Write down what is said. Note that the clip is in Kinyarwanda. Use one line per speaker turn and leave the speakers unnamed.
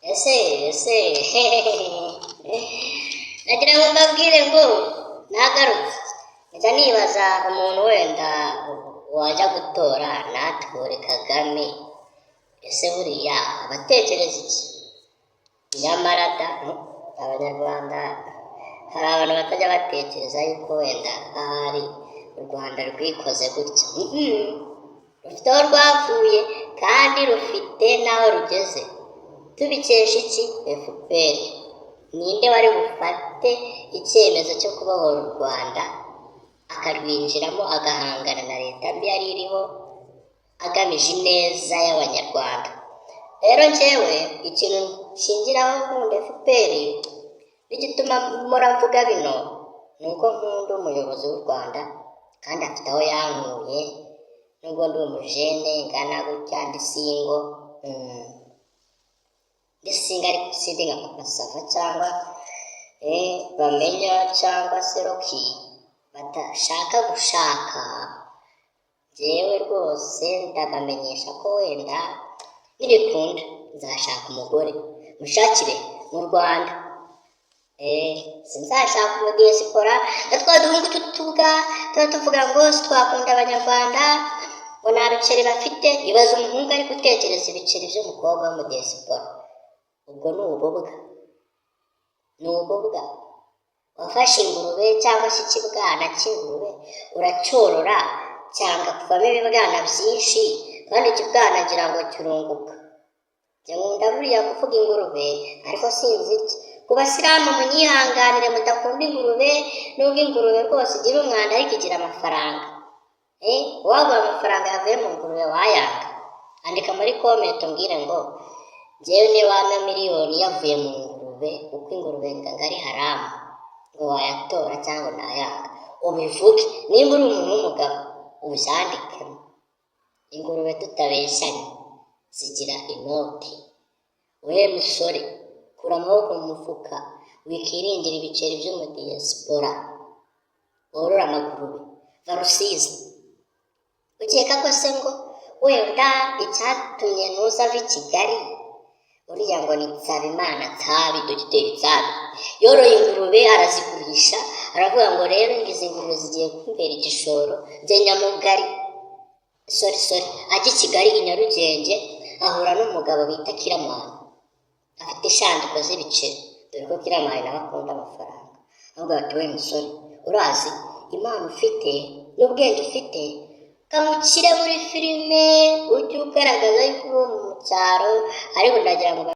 ese nagira ngo mbabwire ngo nagarutse njya nibaza umuntu wenda wajya gutora natore Kagame, ese buriya abatekereza iki? Nyamara da abanyarwanda hari abantu batajya batekereza yuko wenda ahari u Rwanda rwikoze gutya. Rufite aho rwavuye kandi rufite n'aho rugeze. Tubikesha iki? FPR. Ninde wari bufate icyemezo cyo kubohora u Rwanda akarwinjiramo agahangana na leta mbi yari iriho agamije ineza y'abanyarwanda? Rero njyewe ikintu nshingiraho nkunda FPR n'igituma muravuga bino ni uko nkunda umuyobozi w'u Rwanda kandi afite aho yankuye, nubwo ndi umujene ngana gutya ndi singo ariko sindi nka Papa Sava cyangwa Bamenya cyangwa se Rocky badashaka gushaka. Njyewe rwose ndabamenyesha ko wenda nibikunda nzashaka umugore mushakire mu Rwanda. Sinzashaka umudiyasipora na twa duhungu tutuga tuba tuvuga ngo twakunda abanyarwanda ngo nta biceri bafite. Ibaza umuhungu ari gutekereza ibiceri by'umukobwa w'umudiyasipora. Ubwo ni ububwa. Wafashe ingurube cyangwa se ikibwana cy'ingurube uracyorora cyangwa kuvamo ibibwana byinshi kandi ikibwana agira ngo kirunguka. Njye nkunda buriya kuvuga ingurube ariko sinzi iki. Ku basilamu munyihanganire mudakunda ingurube, nubwo ingurube rwose igira umwanda ariko igira amafaranga. Uwagura amafaranga yavuye mu ngurube wayanga? Andika muri comment umbwire ngo njyewe niba miliyoni yavuye mu ngurube kuko ingurube nganga ari haramu ngo wayatora cyangwa nayanga, ubivuge. Nimba uri umuntu w'umugabo ubyandikemo. Ingurube tutabeshanye zigira inoti. We musore kura amaboko mu mufuka wikiringira ibiceri by'umudiyasipora worora amagurube va Rusizi. Ukeka ko se ngo wenda icyatumye ntuza ava i Kigali uriya ngo ni Nsabimana Nsabi, Dogiteri Nsabi yoroye ingurube arazigurisha, aravuga ngo rero ngize ingurube zigiye kumbera igishoro njye Nyamugari ajya i Kigali i Nyarugenge ahura n'umugabo bita Kiramani afite ishandiko z'ibiceri, dore ko Kiramani nawe akunda amafaranga. Avuga ati we musore urazi impano ufite n'ubwenge ufite, kamukire muri filime ujye ugaragaza yuko uba mu cyaro, ariko ndagira ngo